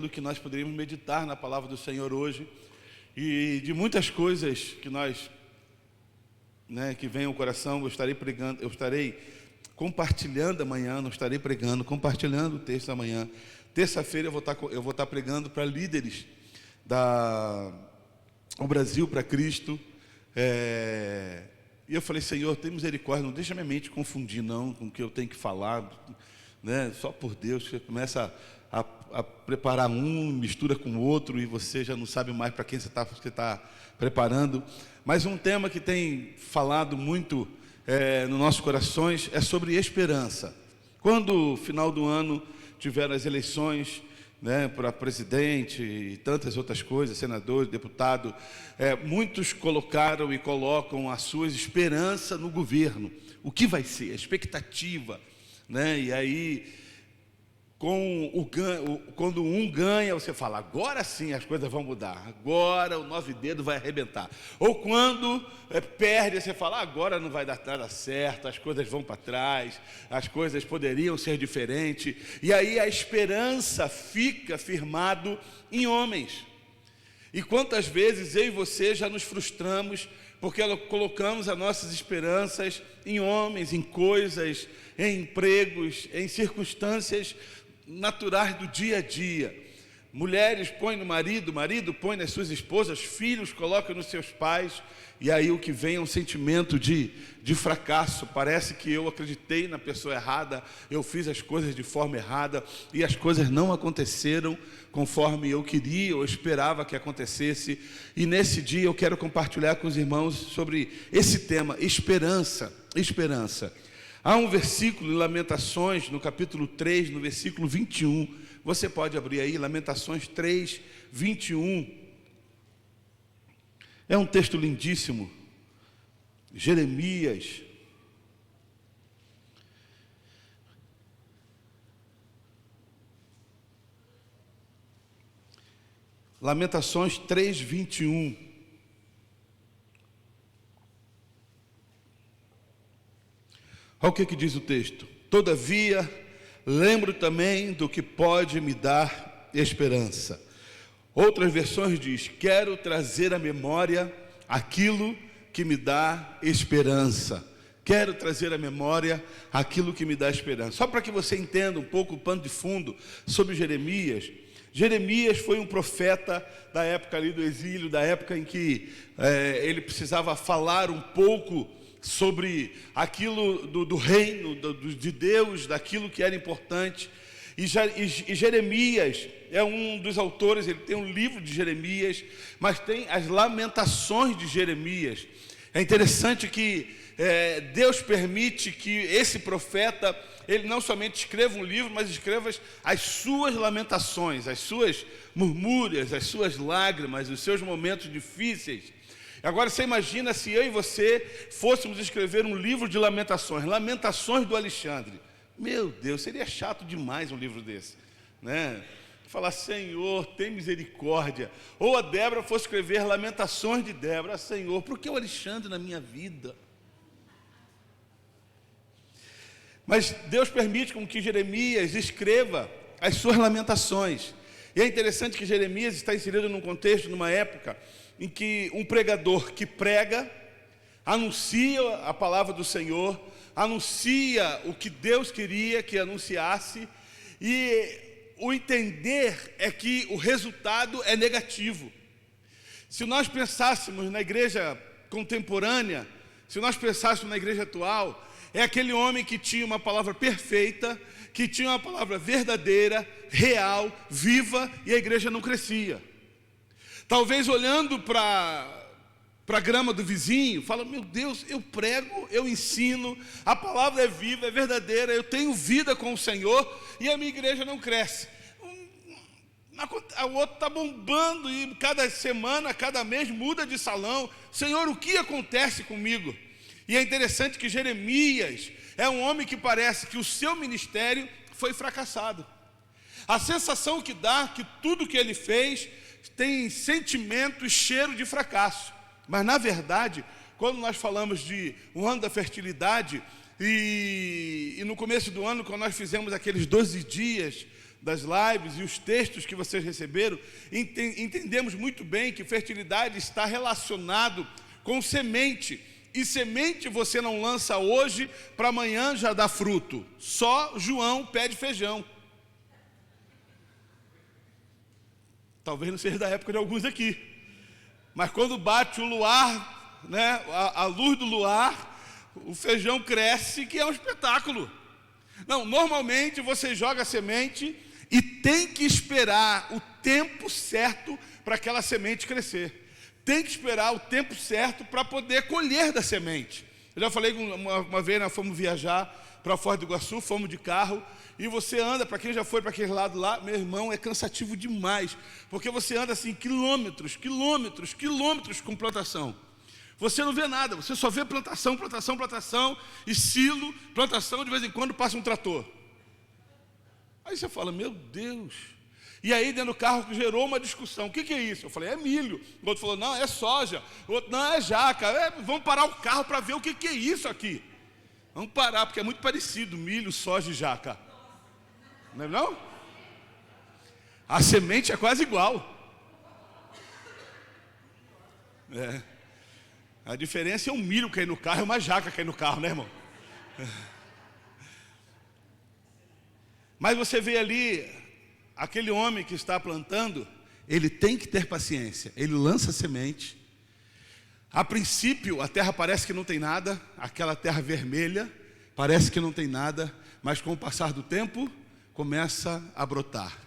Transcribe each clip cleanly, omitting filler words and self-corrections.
do que nós poderíamos meditar na palavra do Senhor hoje e de muitas coisas que nós, que vem ao coração. Eu estarei pregando, eu estarei compartilhando amanhã, não estarei pregando, compartilhando o texto amanhã. Terça-feira eu vou estar pregando para líderes do Brasil para Cristo. E eu falei: Senhor, tem misericórdia, não deixa minha mente confundir não com o que eu tenho que falar, só por Deus. Você começa a preparar mistura com o outro, e você já não sabe mais para quem você está preparando. Mas um tema que tem falado muito nos nossos corações é sobre esperança. Quando, final do ano, tiveram as eleições, para presidente e tantas outras coisas, senador, deputado, muitos colocaram e colocam as suas esperanças no governo. O que vai ser? A expectativa, E aí, quando um ganha, você fala: agora sim as coisas vão mudar, agora o 9 dedos vai arrebentar. Ou quando perde, você fala: agora não vai dar nada certo, as coisas vão para trás, as coisas poderiam ser diferentes. E aí a esperança fica firmado em homens. E quantas vezes eu e você já nos frustramos porque colocamos as nossas esperanças em homens, em coisas, em empregos, em circunstâncias naturais do dia a dia. Mulheres põem no marido, marido põe nas suas esposas, filhos colocam nos seus pais, e aí o que vem é um sentimento de fracasso. Parece que eu acreditei na pessoa errada, eu fiz as coisas de forma errada, e as coisas não aconteceram conforme eu queria ou esperava que acontecesse. E nesse dia eu quero compartilhar com os irmãos sobre esse tema, esperança. Há um versículo em Lamentações, no capítulo 3, no versículo 21. Você pode abrir aí, Lamentações 3, 21. É um texto lindíssimo. Jeremias. Lamentações 3, 21. Olha o que diz o texto: todavia, lembro também do que pode me dar esperança. Outras versões diz: quero trazer à memória aquilo que me dá esperança. Quero trazer à memória aquilo que me dá esperança. Só para que você entenda um pouco o pano de fundo sobre Jeremias. Jeremias foi um profeta da época ali do exílio, da época em que ele precisava falar um pouco sobre aquilo do reino de Deus, daquilo que era importante. E Jeremias é um dos autores. Ele tem um livro de Jeremias, mas tem as lamentações de Jeremias. É interessante que Deus permite que esse profeta, ele não somente escreva um livro, mas escreva as suas lamentações, as suas murmúrias, as suas lágrimas, os seus momentos difíceis. Agora você imagina se eu e você fôssemos escrever um livro de lamentações, Lamentações do Alexandre. Meu Deus, seria chato demais um livro desse, Falar: Senhor, tem misericórdia. Ou a Débora fosse escrever Lamentações de Débora: Senhor, por que o Alexandre na minha vida? Mas Deus permite com que Jeremias escreva as suas lamentações. E é interessante que Jeremias está inserido num contexto, numa época em que um pregador que prega, anuncia a palavra do Senhor, anuncia o que Deus queria que anunciasse, e o entender é que o resultado é negativo. Se nós pensássemos na igreja contemporânea, se nós pensássemos na igreja atual, é aquele homem que tinha uma palavra perfeita, que tinha uma palavra verdadeira, real, viva, e a igreja não crescia. Talvez olhando para a grama do vizinho, fala: meu Deus, eu prego, eu ensino, a palavra é viva, é verdadeira, eu tenho vida com o Senhor, e a minha igreja não cresce. O outro está bombando, e cada semana, cada mês muda de salão. Senhor, o que acontece comigo? E é interessante que Jeremias é um homem que parece que o seu ministério foi fracassado. A sensação que dá que tudo que ele fez tem sentimento e cheiro de fracasso. Mas na verdade, quando nós falamos de um ano da fertilidade, e no começo do ano, quando nós fizemos aqueles 12 dias das lives e os textos que vocês receberam, entendemos muito bem que fertilidade está relacionado com semente. E semente você não lança hoje para amanhã já dar fruto. Só João pé de feijão. Talvez não seja da época de alguns aqui. Mas quando bate o luar, né, a luz do luar, o feijão cresce, que é um espetáculo. Não, normalmente você joga a semente e tem que esperar o tempo certo para aquela semente crescer. Tem que esperar o tempo certo para poder colher da semente. Eu já falei uma vez, nós fomos viajar para Foz do Iguaçu, fomos de carro, e você anda, para quem já foi para aquele lado lá, meu irmão, é cansativo demais, porque você anda assim quilômetros com plantação. Você não vê nada, você só vê plantação, e silo, plantação, de vez em quando passa um trator. Aí você fala, meu Deus. E aí dentro do carro gerou uma discussão. O que é isso? Eu falei, é milho. O outro falou, não, é soja. O outro, não, é jaca. Vamos parar o carro para ver o que é isso aqui. Vamos parar, porque é muito parecido, milho, soja e jaca. Não é não? A semente é quase igual. É. A diferença é um milho cair no carro e uma jaca cair no carro, né, irmão? Mas você vê ali, aquele homem que está plantando, ele tem que ter paciência. Ele lança a semente. A princípio, a terra parece que não tem nada, aquela terra vermelha, parece que não tem nada, mas com o passar do tempo, começa a brotar,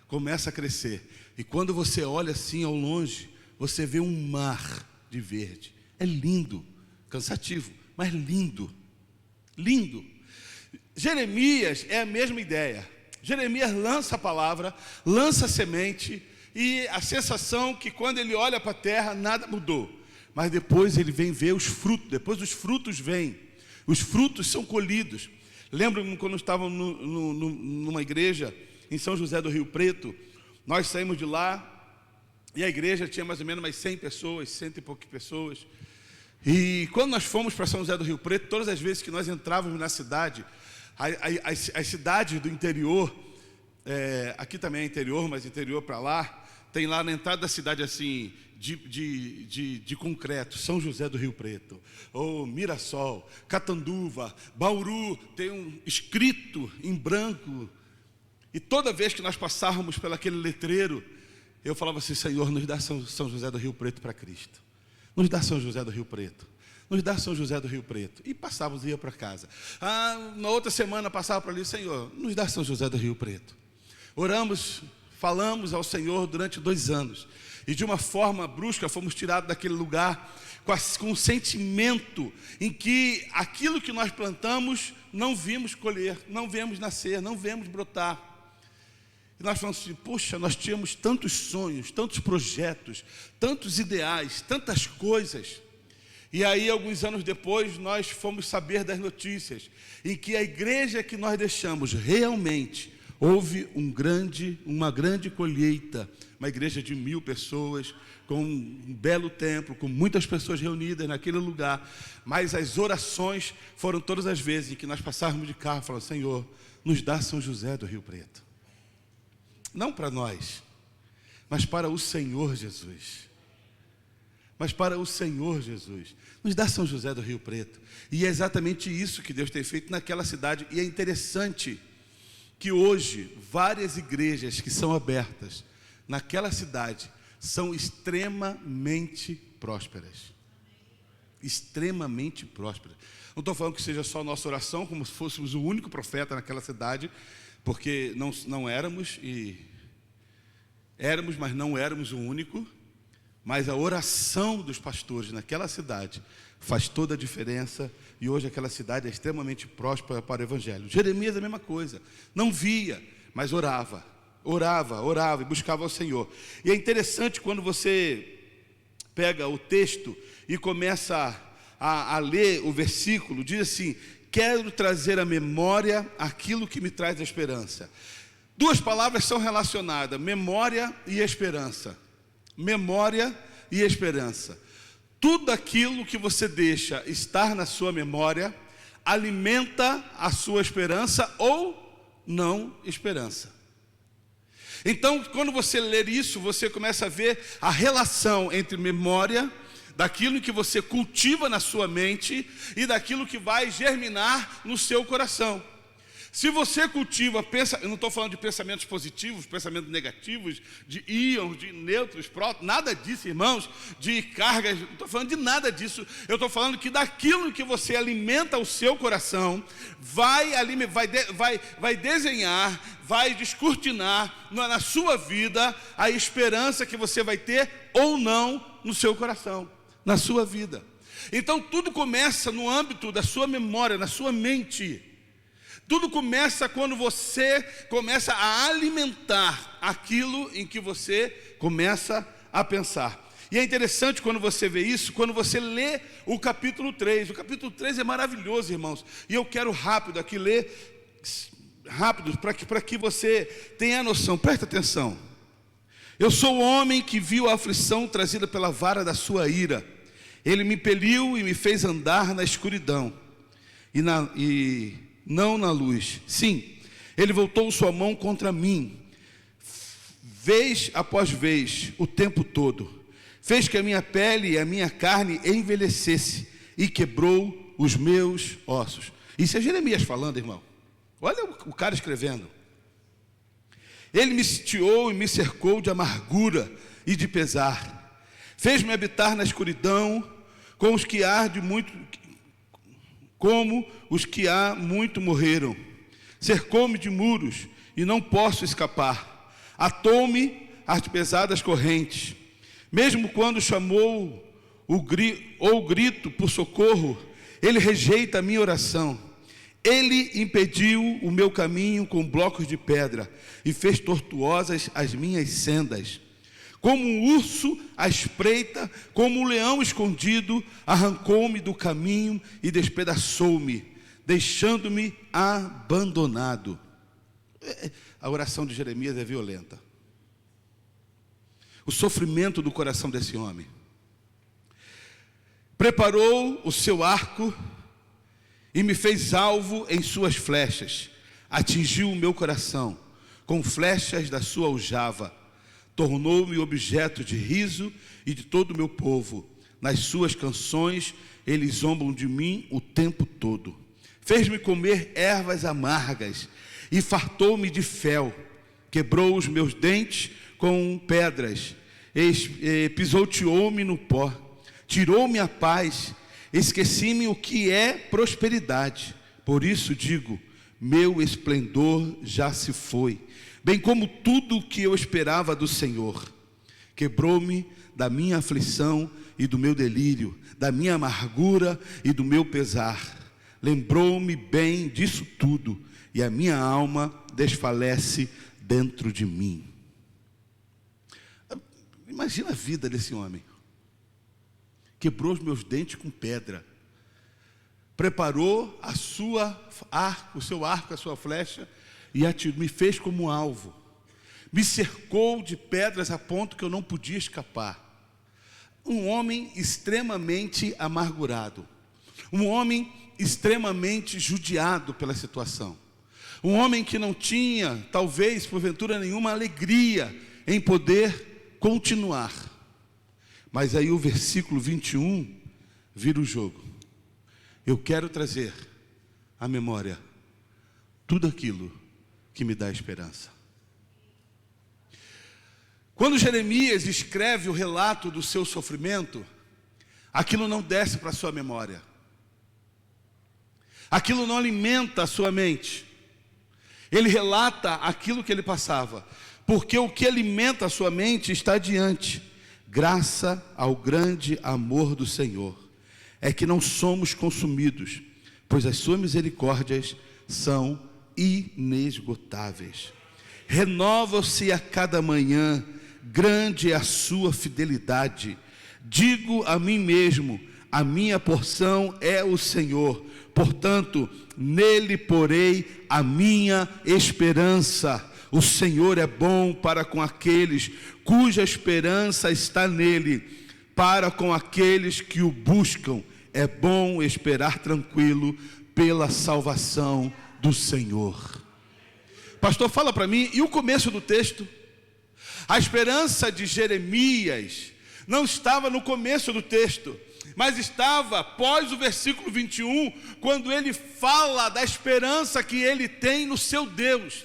começa a crescer. E quando você olha assim ao longe, você vê um mar de verde. É lindo, cansativo, mas lindo, lindo. Jeremias é a mesma ideia. Jeremias lança a palavra, lança a semente, e a sensação que quando ele olha para a terra, nada mudou. Mas depois ele vem ver os frutos, depois os frutos vêm, os frutos são colhidos. Lembro-me quando estávamos numa igreja em São José do Rio Preto, nós saímos de lá, e a igreja tinha mais ou menos umas 100 pessoas, 100 e poucas pessoas. E quando nós fomos para São José do Rio Preto, todas as vezes que nós entrávamos na cidade, as cidades do interior, aqui também é interior, mas interior para lá, tem lá na entrada da cidade assim, de concreto, São José do Rio Preto, ou Mirassol, Catanduva, Bauru, tem um escrito em branco. E toda vez que nós passávamos pelaquele letreiro, eu falava assim, Senhor, nos dá São José do Rio Preto para Cristo. Nos dá São José do Rio Preto. Nos dá São José do Rio Preto. E passávamos e ia para casa. Na outra semana passava para ali, Senhor, nos dá São José do Rio Preto. Oramos, falamos ao Senhor durante 2 anos. E de uma forma brusca fomos tirados daquele lugar com um sentimento em que aquilo que nós plantamos não vimos colher, não vemos nascer, não vemos brotar. E nós falamos assim, poxa, nós tínhamos tantos sonhos, tantos projetos, tantos ideais, tantas coisas. E aí, alguns anos depois, nós fomos saber das notícias, em que a igreja que nós deixamos, realmente, houve uma grande colheita, uma igreja de 1000 pessoas, com um belo templo, com muitas pessoas reunidas naquele lugar, mas as orações foram todas as vezes em que nós passávamos de carro, falando, Senhor, nos dá São José do Rio Preto. Não para nós, mas para o Senhor Jesus. Mas para o Senhor Jesus. Nos dá São José do Rio Preto. E é exatamente isso que Deus tem feito naquela cidade. E é interessante que hoje, várias igrejas que são abertas naquela cidade, são extremamente prósperas. Extremamente prósperas. Não estou falando que seja só nossa oração, como se fôssemos o único profeta naquela cidade, porque não éramos, mas não éramos o único. Mas a oração dos pastores naquela cidade faz toda a diferença, e hoje aquela cidade é extremamente próspera para o Evangelho. Jeremias é a mesma coisa, não via, mas orava e buscava o Senhor. E é interessante quando você pega o texto e começa a ler o versículo, diz assim, quero trazer à memória aquilo que me traz esperança. 2 palavras são relacionadas, memória e esperança. Memória e esperança. Tudo aquilo que você deixa estar na sua memória alimenta a sua esperança ou não esperança. Então, quando você ler isso, você começa a ver a relação entre memória, daquilo que você cultiva na sua mente e daquilo que vai germinar no seu coração. Se você cultiva, eu não estou falando de pensamentos positivos, pensamentos negativos, de íons, de nêutrons, prótons, nada disso, irmãos, de cargas, não estou falando de nada disso. Eu estou falando que daquilo que você alimenta o seu coração, vai desenhar, vai descortinar na sua vida a esperança que você vai ter ou não no seu coração, na sua vida. Então tudo começa no âmbito da sua memória, na sua mente. Tudo começa quando você começa a alimentar aquilo em que você começa a pensar. E é interessante quando você vê isso, quando você lê o capítulo 3. O capítulo 3 é maravilhoso, irmãos. E eu quero rápido aqui ler, rápido, para que você tenha noção. Presta atenção. Eu sou o homem que viu a aflição trazida pela vara da sua ira. Ele me impeliu e me fez andar na escuridão e não na luz. Sim, ele voltou sua mão contra mim, vez após vez, o tempo todo. Fez que a minha pele e a minha carne envelhecesse e quebrou os meus ossos. Isso é Jeremias falando, irmão. Olha o cara escrevendo. Ele me sitiou e me cercou de amargura e de pesar. Fez-me habitar na escuridão com os que arde muito, como os que há muito morreram. Cercou-me de muros e não posso escapar. Atou-me as pesadas correntes. Mesmo quando chamou ou grito por socorro, ele rejeita a minha oração. Ele impediu o meu caminho com blocos de pedra e fez tortuosas as minhas sendas. Como um urso à espreita, como um leão escondido, arrancou-me do caminho e despedaçou-me, deixando-me abandonado. A oração de Jeremias é violenta. O sofrimento do coração desse homem. Preparou o seu arco e me fez alvo em suas flechas. Atingiu o meu coração com flechas da sua aljava. Tornou-me objeto de riso e de todo o meu povo. Nas suas canções, eles zombam de mim o tempo todo. Fez-me comer ervas amargas e fartou-me de fel. Quebrou os meus dentes com pedras, pisoteou-me no pó. Tirou-me a paz, esqueci-me o que é prosperidade. Por isso digo, meu esplendor já se foi, bem como tudo o que eu esperava do Senhor. Quebrou-me da minha aflição e do meu delírio, da minha amargura e do meu pesar. Lembrou-me bem disso tudo, e a minha alma desfalece dentro de mim. Imagina a vida desse homem. Quebrou os meus dentes com pedra. Preparou o seu arco, a sua flecha, e me fez como alvo. Me cercou de pedras a ponto que eu não podia escapar. Um homem extremamente amargurado. Um homem extremamente judiado pela situação. Um homem que não tinha, talvez, porventura nenhuma, alegria em poder continuar. Mas aí o versículo 21 vira o jogo. Eu quero trazer à memória tudo aquilo que me dá esperança. Quando Jeremias escreve o relato do seu sofrimento, aquilo não desce para a sua memória. Aquilo não alimenta a sua mente. Ele relata aquilo que ele passava, porque o que alimenta a sua mente está adiante. Graça ao grande amor do Senhor é que não somos consumidos, pois as suas misericórdias são inesgotáveis. Renovam-se a cada manhã, grande é a sua fidelidade. Digo a mim mesmo, a minha porção é o Senhor, portanto, nele porei a minha esperança. O Senhor é bom para com aqueles cuja esperança está nele, para com aqueles que o buscam. É bom esperar tranquilo pela salvação do Senhor. Pastor, fala para mim, e o começo do texto? A esperança de Jeremias não estava no começo do texto, mas estava após o versículo 21, quando ele fala da esperança que ele tem no seu Deus.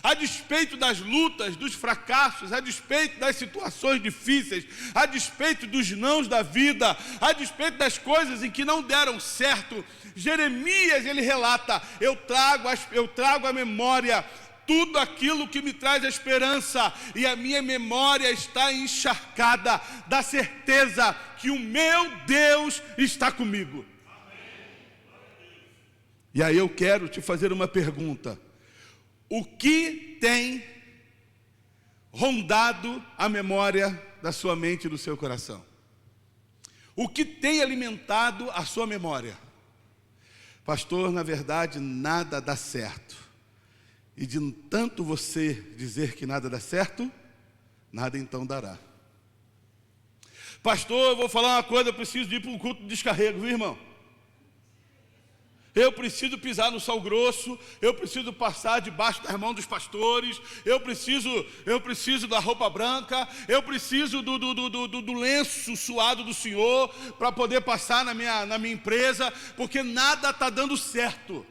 A despeito das lutas, dos fracassos, a despeito das situações difíceis, a despeito dos nãos da vida, a despeito das coisas em que não deram certo, Jeremias, ele relata: eu trago à memória tudo aquilo que me traz a esperança, e a minha memória está encharcada da certeza que o meu Deus está comigo. E aí eu quero te fazer uma pergunta: o que tem rondado a memória da sua mente e do seu coração? O que tem alimentado a sua memória? Pastor, na verdade, nada dá certo. E de tanto você dizer que nada dá certo, nada então dará. Pastor, eu vou falar uma coisa, eu preciso ir para um culto de descarrego, viu, irmão? Eu preciso pisar no sal grosso, eu preciso passar debaixo das mãos dos pastores, eu preciso da roupa branca, eu preciso do lenço suado do Senhor para poder passar na minha empresa, porque nada está dando certo.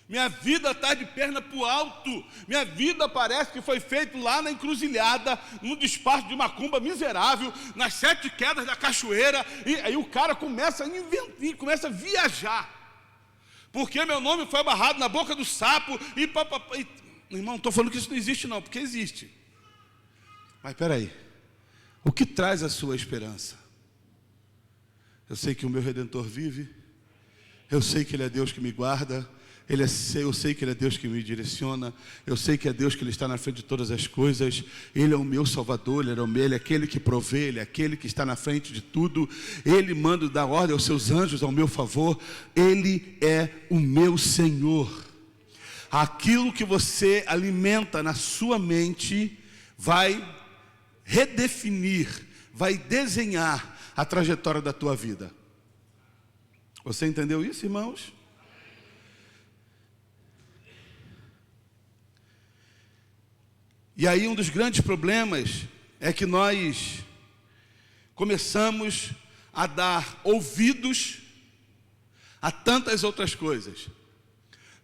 Minha vida está de perna para o alto. Minha vida parece que foi feita lá na encruzilhada, num despacho de macumba miserável, nas 7 quedas da cachoeira. E aí o cara começa a inventar, começa a viajar. Porque meu nome foi amarrado na boca do sapo. Irmão, não estou falando que isso não existe não, porque existe. Mas espera aí. O que traz a sua esperança? Eu sei que o meu Redentor vive. Eu sei que Ele é Deus que me guarda. Eu sei que Ele é Deus que me direciona. Eu sei que é Deus que Ele está na frente de todas as coisas. Ele é o meu Salvador, Ele é aquele que provê, Ele é aquele que está na frente de tudo. Ele manda dar ordem aos seus anjos ao meu favor. Ele é o meu Senhor. Aquilo que você alimenta na sua mente vai redefinir, vai desenhar a trajetória da tua vida. Você entendeu isso, irmãos? E aí um dos grandes problemas é que nós começamos a dar ouvidos a tantas outras coisas.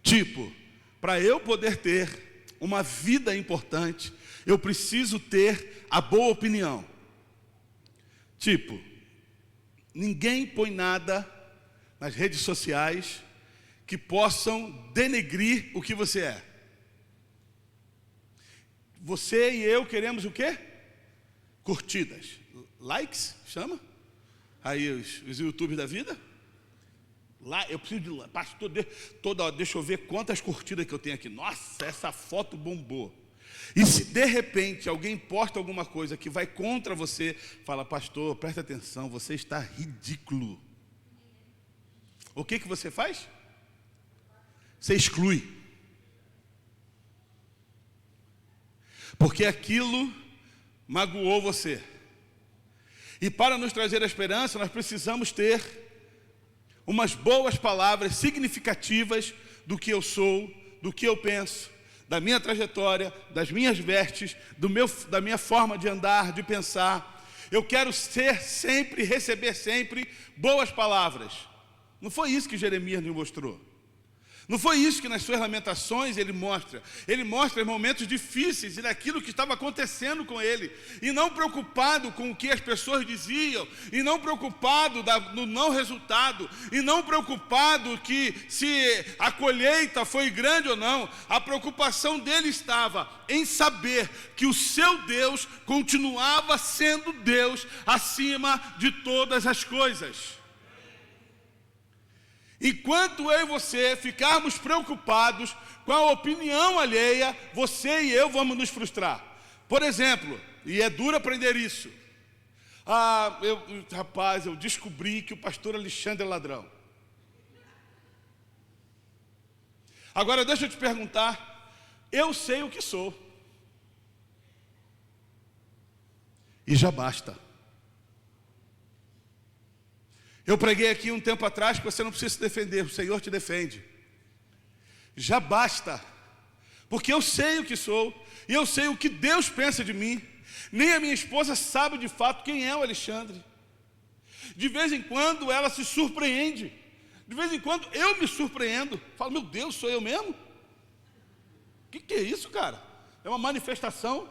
Tipo, para eu poder ter uma vida importante, eu preciso ter a boa opinião. Tipo, ninguém põe nada nas redes sociais que possam denegrir o que você é. Você e eu queremos o quê? Curtidas. Likes, chama? Aí os YouTubes da vida. Lá, eu preciso de... Pastor, deixa eu ver quantas curtidas que eu tenho aqui. Nossa, essa foto bombou. E se de repente alguém posta alguma coisa que vai contra você, fala: pastor, presta atenção, você está ridículo. O que você faz? Você exclui. Porque aquilo magoou você. E para nos trazer a esperança, nós precisamos ter umas boas palavras significativas do que eu sou, do que eu penso, da minha trajetória, das minhas vestes, da minha forma de andar, de pensar. Eu quero receber sempre boas palavras. Não foi isso que Jeremias nos mostrou. Não foi isso que nas suas lamentações ele mostra. Ele mostra momentos difíceis e daquilo que estava acontecendo com ele. E não preocupado com o que as pessoas diziam. E não preocupado no não resultado. E não preocupado que se a colheita foi grande ou não. A preocupação dele estava em saber que o seu Deus continuava sendo Deus acima de todas as coisas. Enquanto eu e você ficarmos preocupados com a opinião alheia, você e eu vamos nos frustrar. Por exemplo, e é duro aprender isso. Eu descobri que o pastor Alexandre é ladrão. Agora deixa eu te perguntar, eu sei o que sou. E já basta. Eu preguei aqui um tempo atrás que você não precisa se defender, o Senhor te defende. Já basta, porque eu sei o que sou, e eu sei o que Deus pensa de mim. Nem a minha esposa sabe de fato quem é o Alexandre. De vez em quando ela se surpreende, de vez em quando eu me surpreendo, falo, meu Deus, sou eu mesmo? O que é isso, cara? É uma manifestação.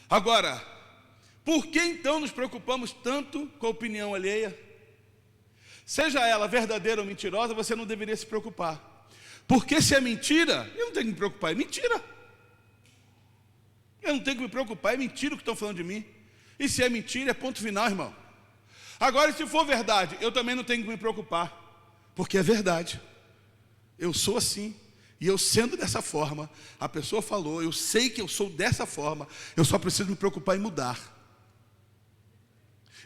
Agora, por que então nos preocupamos tanto com a opinião alheia? Seja ela verdadeira ou mentirosa, você não deveria se preocupar. Porque se é mentira, eu não tenho que me preocupar, é mentira. Eu não tenho que me preocupar, é mentira o que estão falando de mim. E se é mentira, é ponto final, irmão. Agora, se for verdade, eu também não tenho que me preocupar, porque é verdade. Eu sou assim, e eu sendo dessa forma, a pessoa falou, eu sei que eu sou dessa forma, eu só preciso me preocupar em mudar.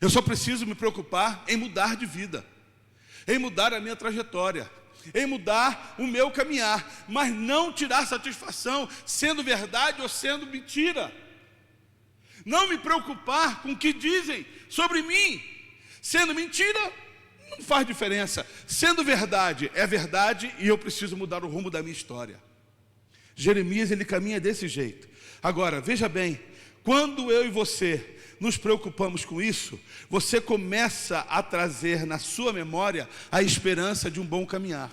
Eu só preciso me preocupar em mudar de vida, em mudar a minha trajetória, em mudar o meu caminhar, mas não tirar satisfação, sendo verdade ou sendo mentira. Não me preocupar com o que dizem sobre mim. Sendo mentira, não faz diferença. Sendo verdade, é verdade, e eu preciso mudar o rumo da minha história. Jeremias, ele caminha desse jeito. Agora, veja bem, quando eu e você nos preocupamos com isso, você começa a trazer na sua memória a esperança de um bom caminhar.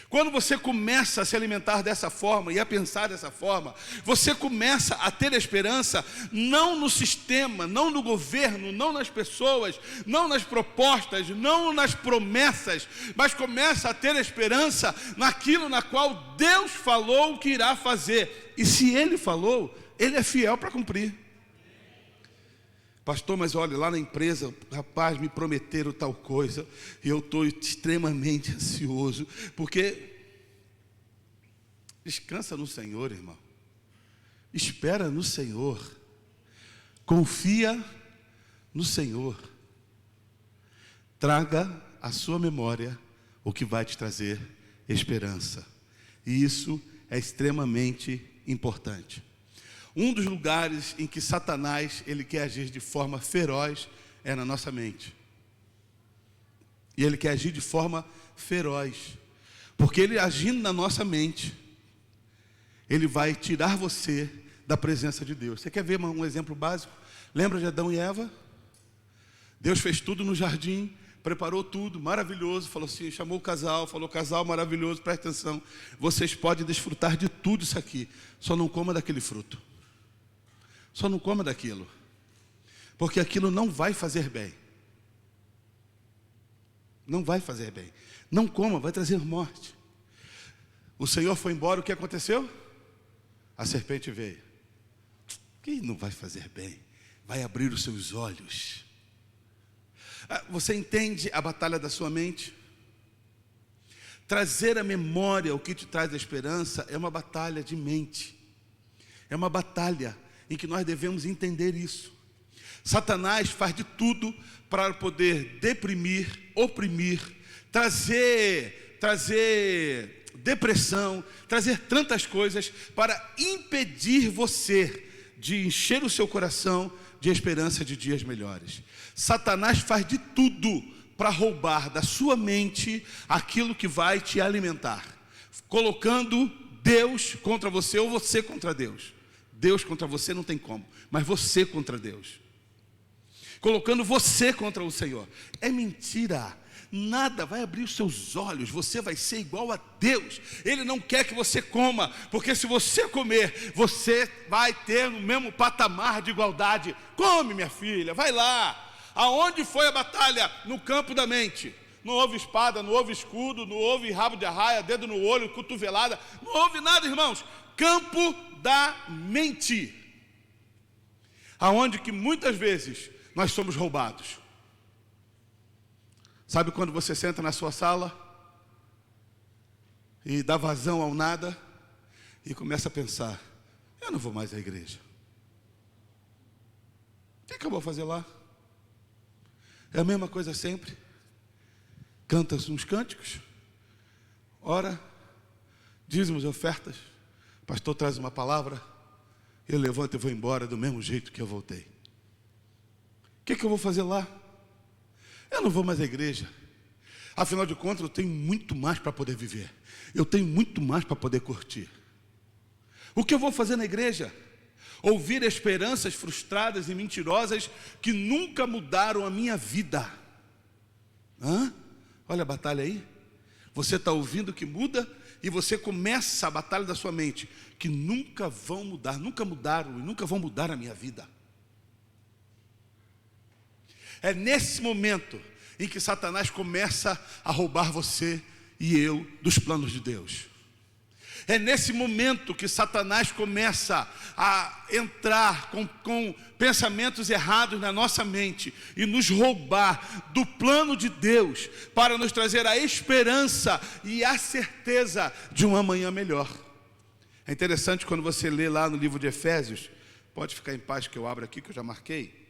Quando você começa a se alimentar dessa forma e a pensar dessa forma, você começa a ter esperança, não no sistema, não no governo, não nas pessoas, não nas propostas, não nas promessas, mas começa a ter esperança naquilo na qual Deus falou que irá fazer. E se Ele falou, Ele é fiel para cumprir. Pastor, mas olha, lá na empresa, rapaz, me prometeram tal coisa, e eu estou extremamente ansioso, porque descansa no Senhor, irmão. Espera no Senhor. Confia no Senhor. Traga à sua memória o que vai te trazer esperança. E isso é extremamente importante. Um dos lugares em que Satanás ele quer agir de forma feroz é na nossa mente. E ele quer agir de forma feroz, porque ele agindo na nossa mente, ele vai tirar você da presença de Deus. Você quer ver um exemplo básico? Lembra de Adão e Eva? Deus fez tudo no jardim, preparou tudo, maravilhoso, falou assim, chamou o casal, falou, casal maravilhoso, presta atenção, vocês podem desfrutar de tudo isso aqui, só não coma daquele fruto. Só não coma daquilo, porque aquilo não vai fazer bem. Não vai fazer bem. Não coma, vai trazer morte. O Senhor foi embora, o que aconteceu? A serpente veio. Que não vai fazer bem, vai abrir os seus olhos. Você entende a batalha da sua mente? Trazer à memória o que te traz a esperança é uma batalha de mente. É uma batalha em que nós devemos entender isso. Satanás faz de tudo para poder deprimir, oprimir, trazer depressão, trazer tantas coisas para impedir você de encher o seu coração de esperança de dias melhores. Satanás faz de tudo para roubar da sua mente aquilo que vai te alimentar, colocando Deus contra você ou você contra Deus. Deus contra você não tem como, mas você contra Deus, colocando você contra o Senhor. É mentira. Nada vai abrir os seus olhos, você vai ser igual a Deus. Ele não quer que você coma, porque se você comer, você vai ter no mesmo patamar de igualdade. Come, minha filha, vai lá. Aonde foi a batalha? No campo da mente. Não houve espada, não houve escudo, não houve rabo de arraia, dedo no olho, cotovelada, não houve nada, irmãos. Campo da mente, aonde que muitas vezes nós somos roubados. Sabe quando você senta na sua sala e dá vazão ao nada e começa a pensar, eu não vou mais à igreja, o que eu vou fazer lá? É a mesma coisa sempre. Canta uns cânticos, ora, dízimos e ofertas, o pastor traz uma palavra, eu levanto e vou embora do mesmo jeito que eu voltei. O que eu vou fazer lá? Eu não vou mais à igreja. Afinal de contas, eu tenho muito mais para poder viver. Eu tenho muito mais para poder curtir. O que eu vou fazer na igreja? Ouvir esperanças frustradas e mentirosas que nunca mudaram a minha vida. Olha a batalha aí. Você está ouvindo que muda e você começa a batalha da sua mente, que nunca vão mudar, nunca mudaram e nunca vão mudar a minha vida. É nesse momento em que Satanás começa a roubar você e eu dos planos de Deus. É nesse momento que Satanás começa a entrar com pensamentos errados na nossa mente e nos roubar do plano de Deus para nos trazer a esperança e a certeza de um amanhã melhor. É interessante quando você lê lá no livro de Efésios, pode ficar em paz que eu abro aqui que eu já marquei,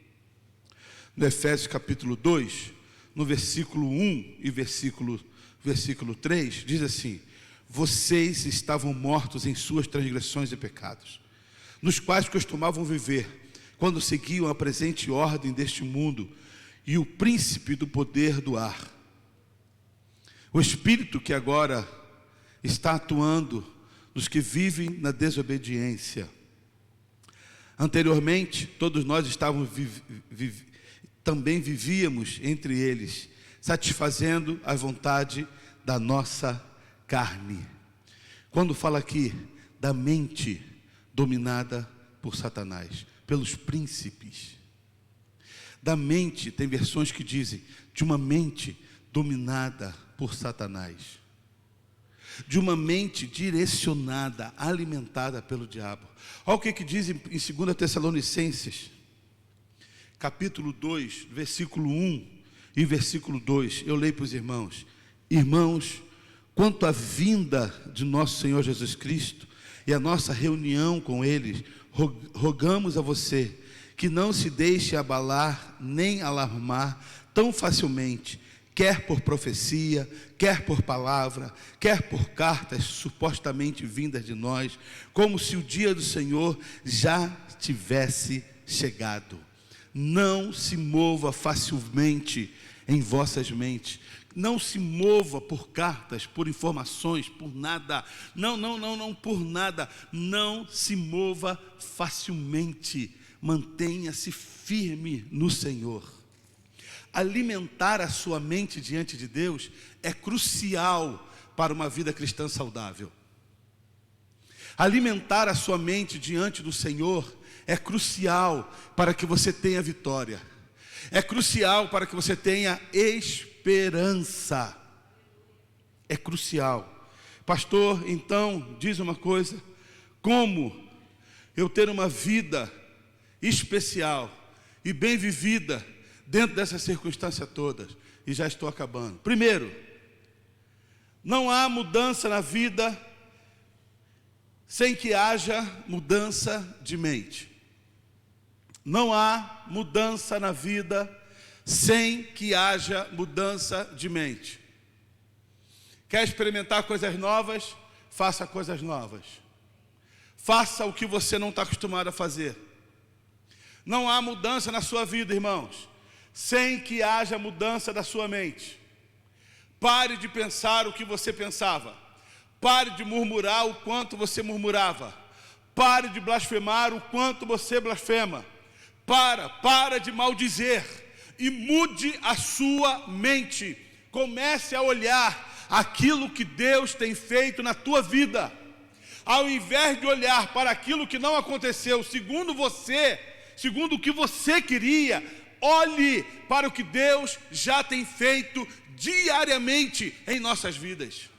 no Efésios capítulo 2, no versículo 1 e versículo 3, diz assim: vocês estavam mortos em suas transgressões e pecados, nos quais costumavam viver, quando seguiam a presente ordem deste mundo e o príncipe do poder do ar, o espírito que agora está atuando nos que vivem na desobediência. Anteriormente, todos nós estávamos também vivíamos entre eles, satisfazendo a vontade da nossa carne. Quando fala aqui da mente dominada por Satanás, pelos príncipes, da mente, tem versões que dizem de uma mente dominada por Satanás, de uma mente direcionada, alimentada pelo diabo. Olha o que diz em 2 Tessalonicenses capítulo 2, versículo 1 e versículo 2, eu leio para os irmãos: irmãos, quanto à vinda de nosso Senhor Jesus Cristo e a nossa reunião com Ele, rogamos a você que não se deixe abalar nem alarmar tão facilmente, quer por profecia, quer por palavra, quer por cartas supostamente vindas de nós, como se o dia do Senhor já tivesse chegado. Não se mova facilmente em vossas mentes. Não se mova por cartas, por informações, por nada. Não por nada. Não se mova facilmente. Mantenha-se firme no Senhor. Alimentar a sua mente diante de Deus é crucial para uma vida cristã saudável. Alimentar a sua mente diante do Senhor é crucial para que você tenha vitória. É crucial para que você tenha esperança. É crucial. Pastor, então, diz uma coisa: como eu ter uma vida especial e bem vivida dentro dessas circunstâncias todas? E já estou acabando. Primeiro, não há mudança na vida sem que haja mudança de mente. Não há mudança na vida sem que haja mudança de mente. Quer experimentar coisas novas? Faça coisas novas. Faça o que você não está acostumado a fazer. Não há mudança na sua vida, irmãos, sem que haja mudança da sua mente. Pare de pensar o que você pensava. Pare de murmurar o quanto você murmurava. Pare de blasfemar o quanto você blasfema. Para de maldizer e mude a sua mente. Comece a olhar aquilo que Deus tem feito na tua vida. Ao invés de olhar para aquilo que não aconteceu segundo você, segundo o que você queria, olhe para o que Deus já tem feito diariamente em nossas vidas.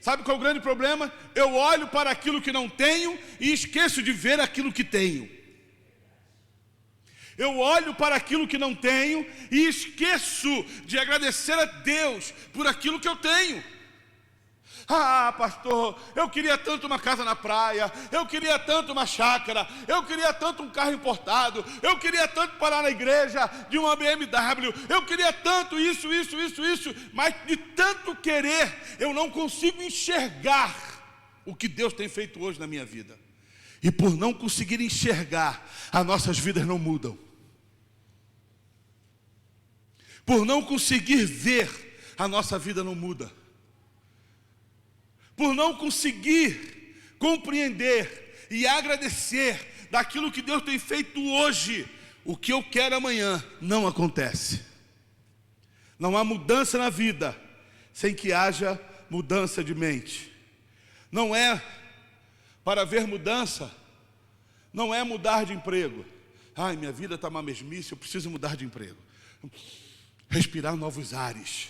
Sabe qual é o grande problema? Eu olho para aquilo que não tenho e esqueço de ver aquilo que tenho. Eu olho para aquilo que não tenho e esqueço de agradecer a Deus por aquilo que eu tenho. Ah, pastor, eu queria tanto uma casa na praia, eu queria tanto uma chácara, eu queria tanto um carro importado, eu queria tanto parar na igreja de uma BMW, eu queria tanto isso, mas de tanto querer, eu não consigo enxergar o que Deus tem feito hoje na minha vida. E por não conseguir enxergar, as nossas vidas não mudam. Por não conseguir ver, a nossa vida não muda. Por não conseguir compreender e agradecer daquilo que Deus tem feito hoje, o que eu quero amanhã não acontece. Não há mudança na vida sem que haja mudança de mente. Não é para ver mudança, não é mudar de emprego. Ai, minha vida está uma mesmice, eu preciso mudar de emprego. Respirar novos ares.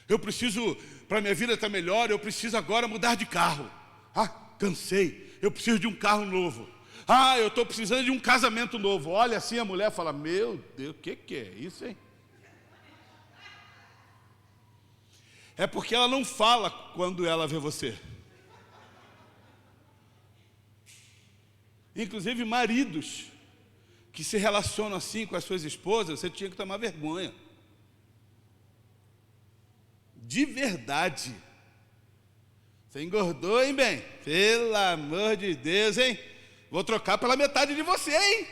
Eu preciso, para minha vida estar melhor, eu preciso agora mudar de carro. Ah, cansei, eu preciso de um carro novo. Ah, eu estou precisando de um casamento novo. Olha assim a mulher fala, meu Deus, o que é isso, hein? É porque ela não fala quando ela vê você. Inclusive maridos que se relacionam assim com as suas esposas, você tinha que tomar vergonha. De verdade. Você engordou, hein, bem? Pelo amor de Deus, hein? Vou trocar pela metade de você, hein?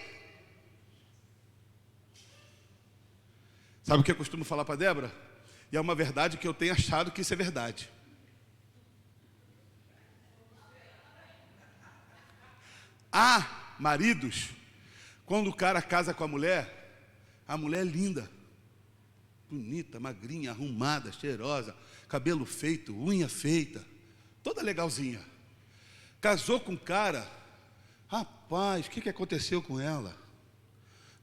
Sabe o que eu costumo falar para Débora? E é uma verdade que eu tenho achado que isso é verdade. Há maridos, quando o cara casa com a mulher é linda, bonita, magrinha, arrumada, cheirosa, cabelo feito, unha feita, toda legalzinha. Casou com o cara, rapaz, o que aconteceu com ela?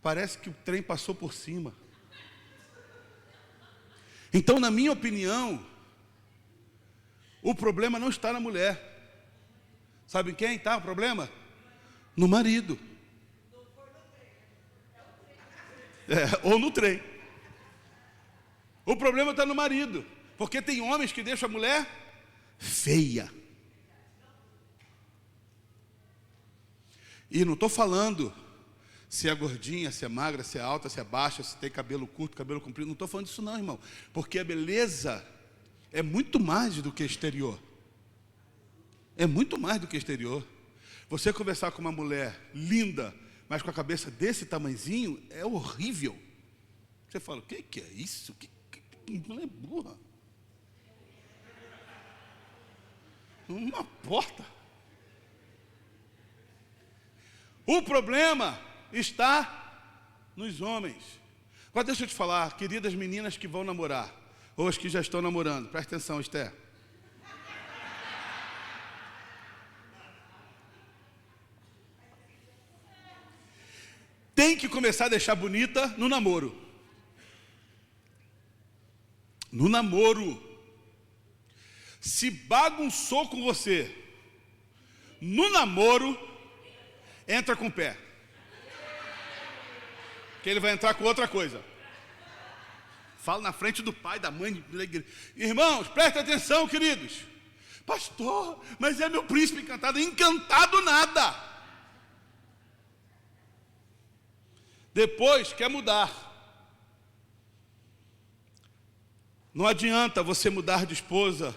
Parece que o trem passou por cima. Então, na minha opinião, o problema não está na mulher. Sabe em quem está o problema? No marido. Ou no trem. O problema está no marido. Porque tem homens que deixam a mulher feia. E não estou falando se é gordinha, se é magra, se é alta, se é baixa, se tem cabelo curto, cabelo comprido. Não estou falando disso não, irmão. Porque a beleza é muito mais do que exterior. É muito mais do que exterior. Você conversar com uma mulher linda, mas com a cabeça desse tamanhozinho, é horrível. Você fala, o que é isso? Que mulher burra. Uma porta. O problema está nos homens. Agora deixa eu te falar, queridas meninas que vão namorar, ou as que já estão namorando, presta atenção, Esther. Tem que começar a deixar bonita no namoro. No namoro. Se bagunçou com você no namoro, entra com o pé. Que ele vai entrar com outra coisa. Fala na frente do pai, da mãe, da igreja. Irmãos, prestem atenção, queridos. Pastor, mas é meu príncipe encantado. Encantado nada. Depois quer mudar. Não adianta você mudar de esposa,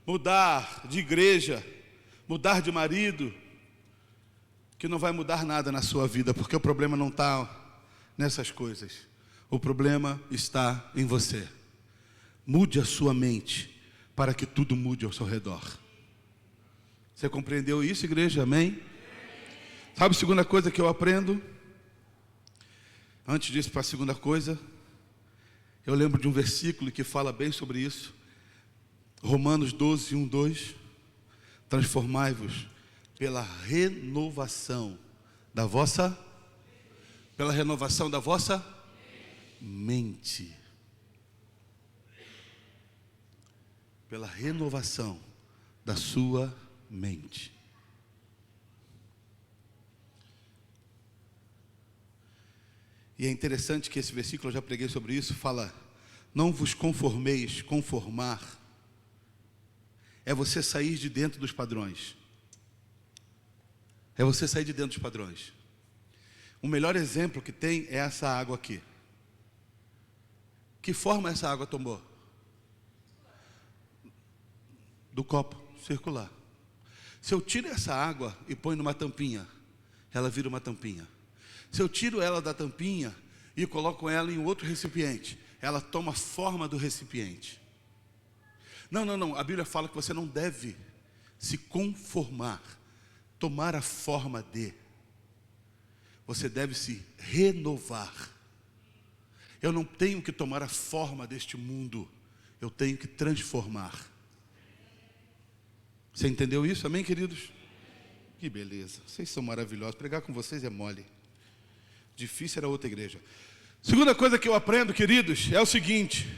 mudar de igreja, mudar de marido, que não vai mudar nada na sua vida, porque o problema não está nessas coisas. O problema está em você. Mude a sua mente para que tudo mude ao seu redor. Você compreendeu isso, igreja? Amém? Sabe a segunda coisa que eu aprendo? Antes disso, para a segunda coisa, eu lembro de um versículo que fala bem sobre isso. Romanos 12, 1, 2. Transformai-vos pela renovação da vossa mente. Pela renovação da sua mente. E é interessante que esse versículo, eu já preguei sobre isso, fala, não vos conformeis, conformar, é você sair de dentro dos padrões. É você sair de dentro dos padrões. O melhor exemplo que tem é essa água aqui. Que forma essa água tomou? Do copo circular. Se eu tiro essa água e ponho numa tampinha, ela vira uma tampinha. Se eu tiro ela da tampinha e coloco ela em outro recipiente, ela toma forma do recipiente. Não, a Bíblia fala que você não deve se conformar, tomar a forma de. Você deve se renovar. Eu não tenho que tomar a forma deste mundo, eu tenho que transformar. Você entendeu isso? Amém, queridos? Que beleza, vocês são maravilhosos. Pregar com vocês é mole. Difícil era outra igreja. Segunda coisa que eu aprendo, queridos, é o seguinte: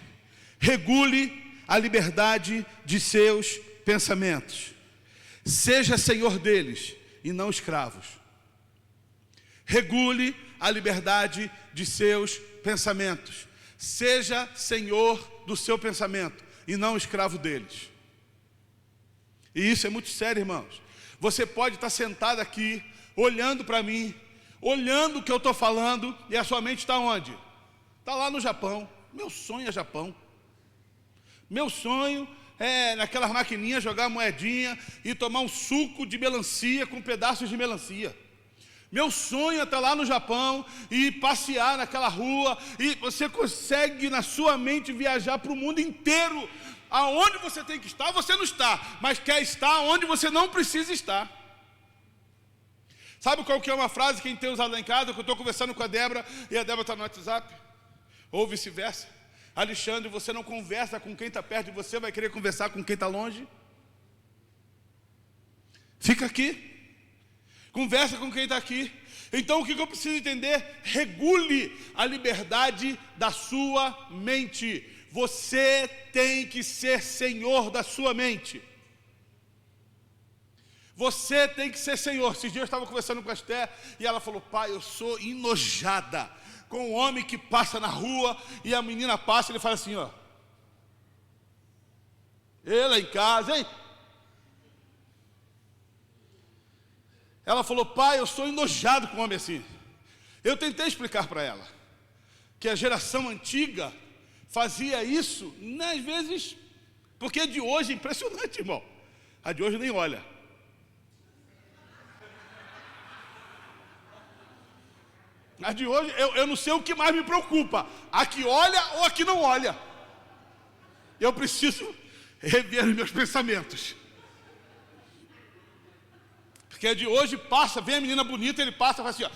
regule a liberdade de seus pensamentos. Seja senhor deles e não escravos. Regule a liberdade de seus pensamentos. Seja senhor do seu pensamento e não escravo deles. E isso é muito sério, irmãos. Você pode estar sentado aqui, olhando para mim, olhando o que eu estou falando, e a sua mente está onde? Está lá no Japão. Meu sonho é Japão. Meu sonho é naquelas maquininhas jogar moedinha e tomar um suco de melancia com pedaços de melancia. Meu sonho é estar lá no Japão e passear naquela rua, e você consegue na sua mente viajar para o mundo inteiro. Aonde você tem que estar, você não está, mas quer estar onde você não precisa estar. Sabe qual que é uma frase que a gente tem usado lá em casa, que eu estou conversando com a Débora, e a Débora está no WhatsApp? Ou vice-versa. Alexandre, você não conversa com quem está perto de você, vai querer conversar com quem está longe? Fica aqui. Conversa com quem está aqui. Então o que eu preciso entender? Regule a liberdade da sua mente. Você tem que ser senhor da sua mente. Você tem que ser senhor. Esses dias eu estava conversando com a Esther e ela falou: pai, eu sou enojada com um homem que passa na rua e a menina passa e ele fala assim, ó. Ele em casa, hein? Ela falou: pai, eu sou enojado com um homem assim. Eu tentei explicar para ela que a geração antiga fazia isso, às vezes, porque a de hoje é impressionante, irmão. A de hoje nem olha. A de hoje, eu não sei o que mais me preocupa, a que olha ou a que não olha. Eu preciso rever os meus pensamentos. Porque a de hoje passa, vem a menina bonita, ele passa e faz assim, ó.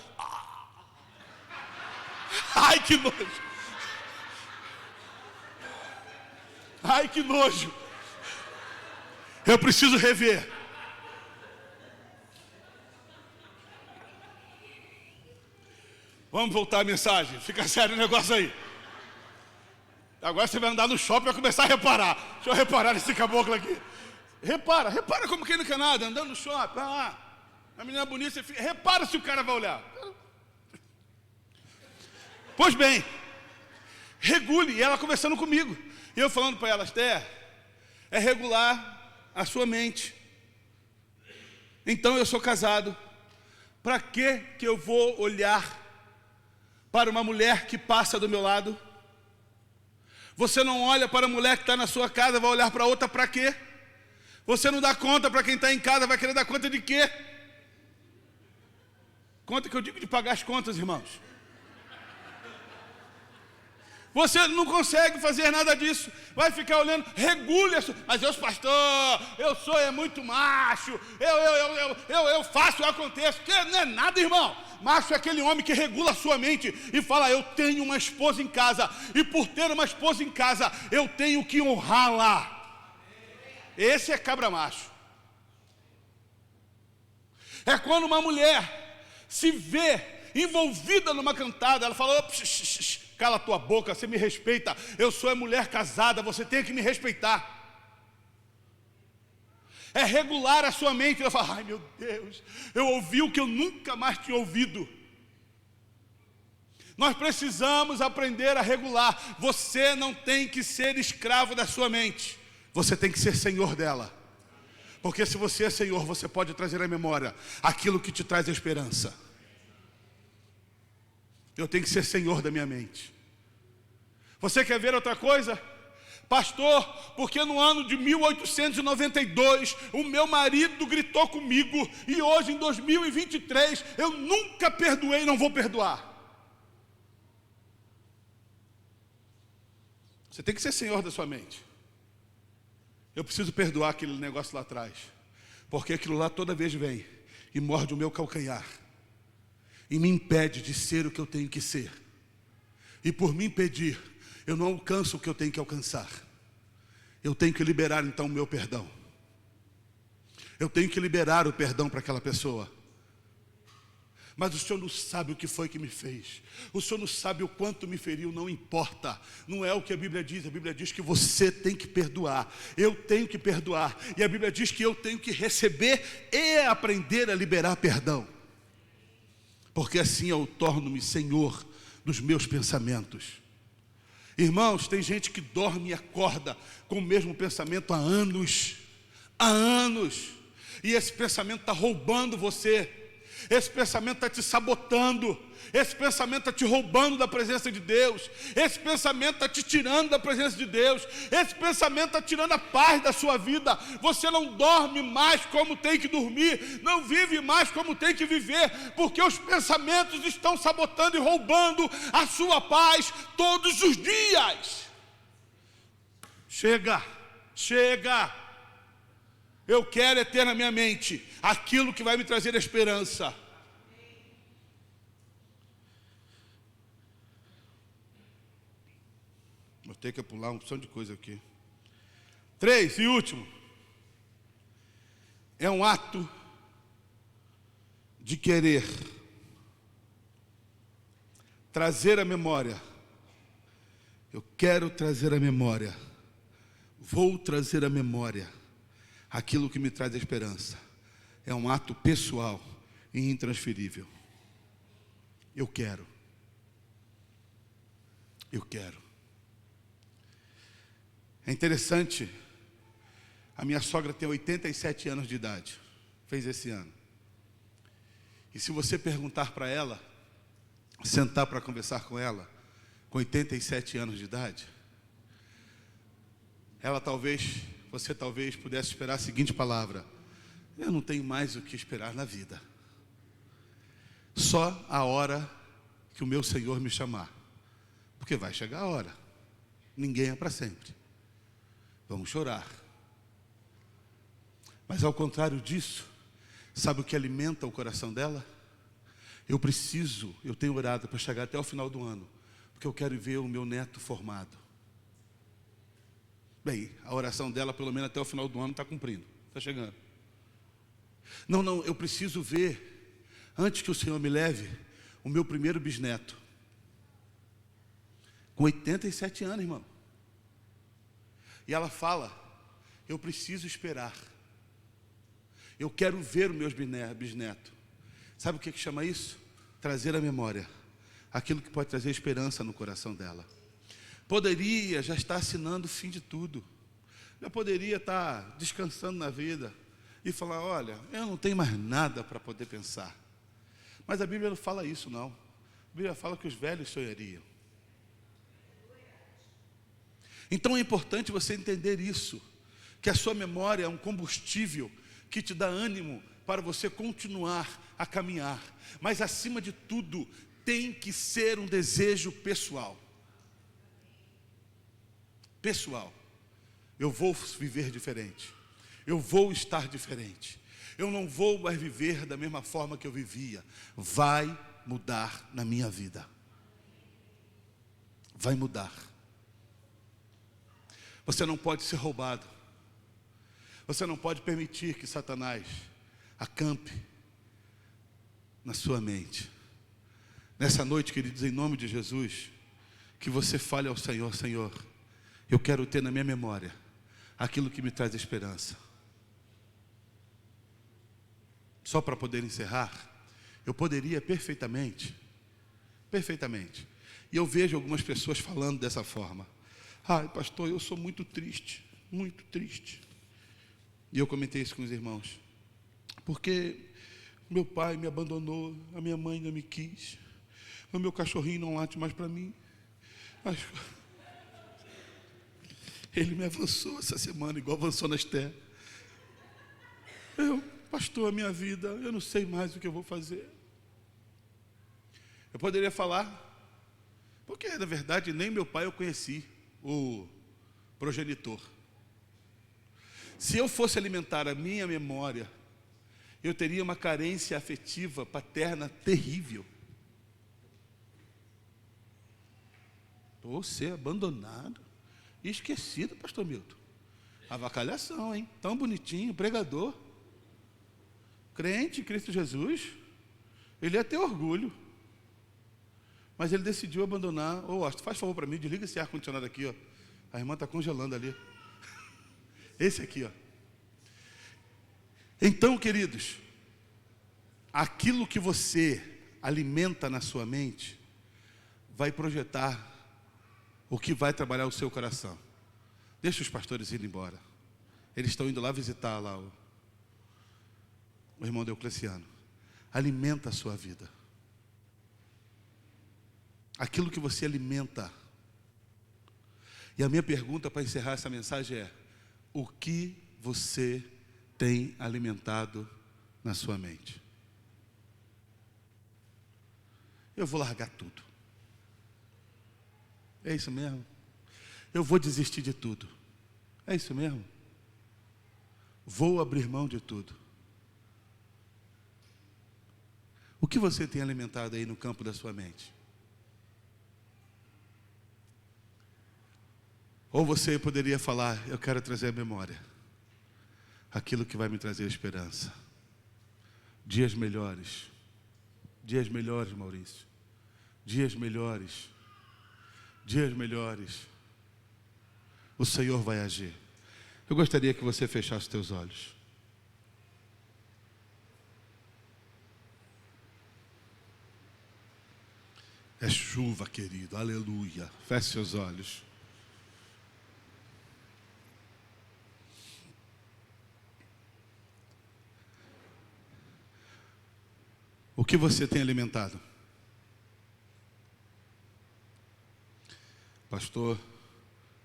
Ai, que nojo. Ai, que nojo. Eu preciso rever. Vamos voltar à mensagem. Fica sério o negócio aí. Agora você vai andar no shopping e vai começar a reparar. Deixa eu reparar nesse caboclo aqui. Repara como quem não quer nada, andando no shopping. Vai lá. A menina bonita, você fica. Repara se o cara vai olhar. Pois bem, regule. E ela conversando comigo. E eu falando para ela: Esther, é regular a sua mente. Então eu sou casado. Para que eu vou olhar para uma mulher que passa do meu lado? Você não olha para a mulher que está na sua casa, vai olhar para outra para quê? Você não dá conta para quem está em casa, vai querer dar conta de quê? Conta que eu digo de pagar as contas, irmãos. Você não consegue fazer nada disso. Vai ficar olhando, regule isso. Mas eu sou pastor, eu sou muito macho, eu faço, eu aconteço. Que não é nada, irmão. Macho é aquele homem que regula a sua mente e fala: eu tenho uma esposa em casa, e por ter uma esposa em casa, eu tenho que honrá-la. Esse é cabra macho. É quando uma mulher se vê envolvida numa cantada, ela fala: cala a tua boca, você me respeita, eu sou mulher casada, você tem que me respeitar. É regular a sua mente. Ela fala: ai meu Deus, eu ouvi o que eu nunca mais tinha ouvido. Nós precisamos aprender a regular. Você não tem que ser escravo da sua mente, você tem que ser senhor dela. Porque se você é senhor, você pode trazer à memória aquilo que te traz esperança. Eu tenho que ser senhor da minha mente. Você quer ver outra coisa? Pastor, porque no ano de 1892 o meu marido gritou comigo e hoje em 2023 eu nunca perdoei e não vou perdoar. Você tem que ser senhor da sua mente. Eu preciso perdoar aquele negócio lá atrás, porque aquilo lá toda vez vem e morde o meu calcanhar e me impede de ser o que eu tenho que ser. E por me impedir, eu não alcanço o que eu tenho que alcançar. Eu tenho que liberar então o meu perdão. Eu tenho que liberar o perdão para aquela pessoa. Mas o Senhor não sabe o que foi que me fez. O Senhor não sabe o quanto me feriu, não importa. Não é o que a Bíblia diz que você tem que perdoar. Eu tenho que perdoar. E a Bíblia diz que eu tenho que receber e aprender a liberar perdão. Porque assim eu torno-me senhor dos meus pensamentos. Irmãos, tem gente que dorme e acorda com o mesmo pensamento há anos. Há anos. E esse pensamento está roubando você. Esse pensamento está te sabotando. Esse pensamento está te roubando da presença de Deus. Esse pensamento está te tirando da presença de Deus. Esse pensamento está tirando a paz da sua vida. Você não dorme mais como tem que dormir. Não vive mais como tem que viver. Porque os pensamentos estão sabotando e roubando a sua paz todos os dias. Chega, chega. Eu quero ter na minha mente aquilo que vai me trazer esperança. Vou ter que pular uma opção de coisa aqui. 3, e último. É um ato de querer trazer a memória. Eu quero trazer a memória. Vou trazer a memória. Aquilo que me traz esperança. É um ato pessoal e intransferível. Eu quero. Eu quero. É interessante. A minha sogra tem 87 anos de idade. Fez esse ano. E se você perguntar para ela, sentar para conversar com ela, com 87 anos de idade, você talvez pudesse esperar a seguinte palavra: eu não tenho mais o que esperar na vida. Só a hora que o meu Senhor me chamar. Porque vai chegar a hora. Ninguém é para sempre. Vamos chorar. Mas ao contrário disso, sabe o que alimenta o coração dela? Eu tenho orado para chegar até o final do ano, porque eu quero ver o meu neto formado. Bem, a oração dela, pelo menos até o final do ano, está cumprindo. Está chegando. Não, eu preciso ver, antes que o Senhor me leve, o meu primeiro bisneto. Com 87 anos, irmão. E ela fala, eu preciso esperar. Eu quero ver os meus bisnetos. Sabe o que chama isso? Trazer à memória aquilo que pode trazer esperança no coração dela. Poderia já estar assinando o fim de tudo. Já poderia estar descansando na vida e falar, olha, eu não tenho mais nada para poder pensar. Mas a Bíblia não fala isso, não. A Bíblia fala que os velhos sonhariam. Então é importante você entender isso, que a sua memória é um combustível que te dá ânimo para você continuar a caminhar. Mas acima de tudo, tem que ser um desejo pessoal. Pessoal, eu vou viver diferente, eu vou estar diferente, eu não vou mais viver da mesma forma que eu vivia. Vai mudar na minha vida, vai mudar. Você não pode ser roubado, você não pode permitir que Satanás acampe na sua mente. Nessa noite, queridos, em nome de Jesus, que você fale ao Senhor, Senhor, eu quero ter na minha memória aquilo que me traz esperança. Só para poder encerrar, eu poderia perfeitamente, e eu vejo algumas pessoas falando dessa forma. Ai, pastor, eu sou muito triste, muito triste. E eu comentei isso com os irmãos. Porque meu pai me abandonou, a minha mãe não me quis, o meu cachorrinho não late mais para mim. Ele me avançou essa semana, igual avançou na Esther. Pastor, a minha vida, eu não sei mais o que eu vou fazer. Eu poderia falar, porque na verdade nem meu pai eu conheci. o progenitor. Se eu fosse alimentar a minha memória, eu teria uma carência afetiva paterna terrível. Vou ser abandonado e esquecido, pastor Milton. Avacalhação, hein? Tão bonitinho, pregador, crente em Cristo Jesus. Ele ia ter orgulho, mas ele decidiu abandonar. Ô, Austin, faz favor para mim, desliga esse ar-condicionado aqui, ó. A irmã está congelando ali. Esse aqui, ó. Então, queridos, aquilo que você alimenta na sua mente vai projetar o que vai trabalhar o seu coração. Deixa os pastores ir embora. Eles estão indo lá visitar lá o irmão Diocleciano. Alimenta a sua vida. Aquilo que você alimenta. E a minha pergunta para encerrar essa mensagem é: o que você tem alimentado na sua mente? Eu vou largar tudo. É isso mesmo? Eu vou desistir de tudo. É isso mesmo? Vou abrir mão de tudo. O que você tem alimentado aí no campo da sua mente? Ou você poderia falar: eu quero trazer à memória aquilo que vai me trazer esperança. Dias melhores. Dias melhores, Maurício. Dias melhores. Dias melhores. O Senhor vai agir. Eu gostaria que você fechasse os teus olhos. É chuva, querido. Aleluia. Feche seus olhos. O que você tem alimentado? Pastor,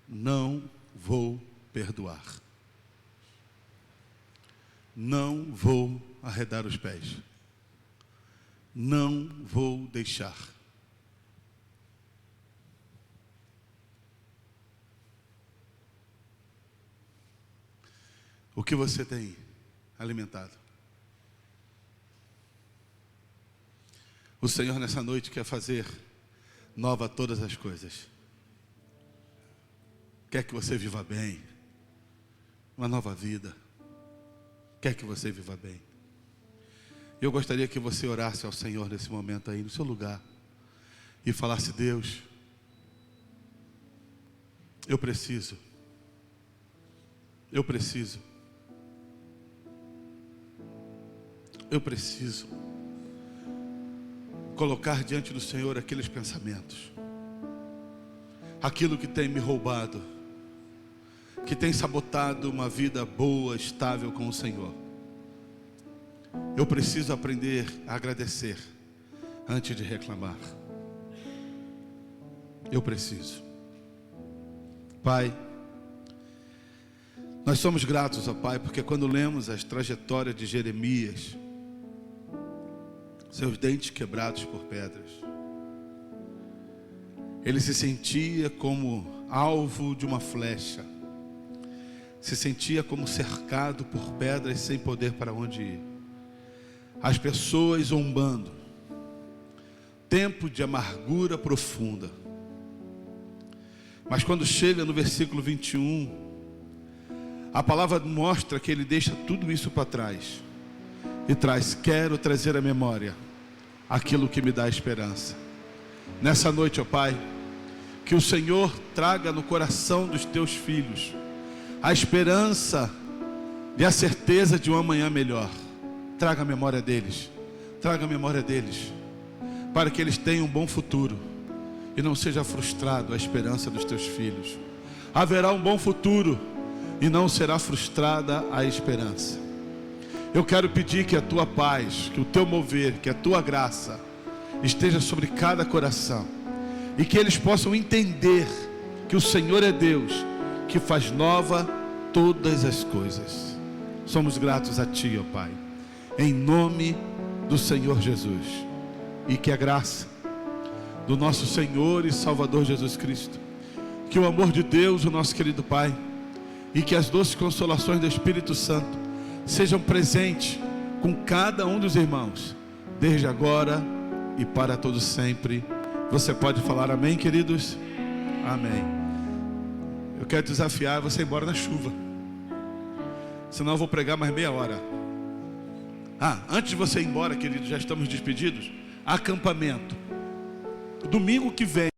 não vou perdoar. Não vou arredar os pés. Não vou deixar. O que você tem alimentado? O Senhor nessa noite quer fazer nova todas as coisas. Quer que você viva bem, uma nova vida. Quer que você viva bem. Eu gostaria que você orasse ao Senhor nesse momento aí, no seu lugar, e falasse: Deus, eu preciso colocar diante do Senhor aqueles pensamentos, aquilo que tem me roubado, que tem sabotado uma vida boa, estável com o Senhor. Eu preciso aprender a agradecer antes de reclamar. Eu preciso. Pai, nós somos gratos, ó Pai, porque quando lemos as trajetórias de Jeremias, seus dentes quebrados por pedras, ele se sentia como alvo de uma flecha, se sentia como cercado por pedras sem poder para onde ir, as pessoas zombando, tempo de amargura profunda. Mas quando chega no versículo 21, a palavra mostra que ele deixa tudo isso para trás e traz: quero trazer à memória aquilo que me dá esperança. Nessa noite, ó Pai, que o Senhor traga no coração dos teus filhos a esperança e a certeza de um amanhã melhor. Traga a memória deles, para que eles tenham um bom futuro e não seja frustrado a esperança dos teus filhos. Haverá um bom futuro e não será frustrada a esperança. Eu quero pedir que a tua paz, que o teu mover, que a tua graça esteja sobre cada coração, e que eles possam entender que o Senhor é Deus, que faz nova todas as coisas. Somos gratos a Ti, ó Pai, em nome do Senhor Jesus. E que a graça do nosso Senhor e Salvador Jesus Cristo, Que o amor de Deus, o nosso querido Pai, e que as doces consolações do Espírito Santo sejam presentes com cada um dos irmãos, desde agora e para todos sempre. Você pode falar amém, queridos? Amém. Eu quero desafiar você a ir embora na chuva, senão eu vou pregar mais meia hora. Antes de você ir embora, queridos, já estamos despedidos. Acampamento domingo que vem.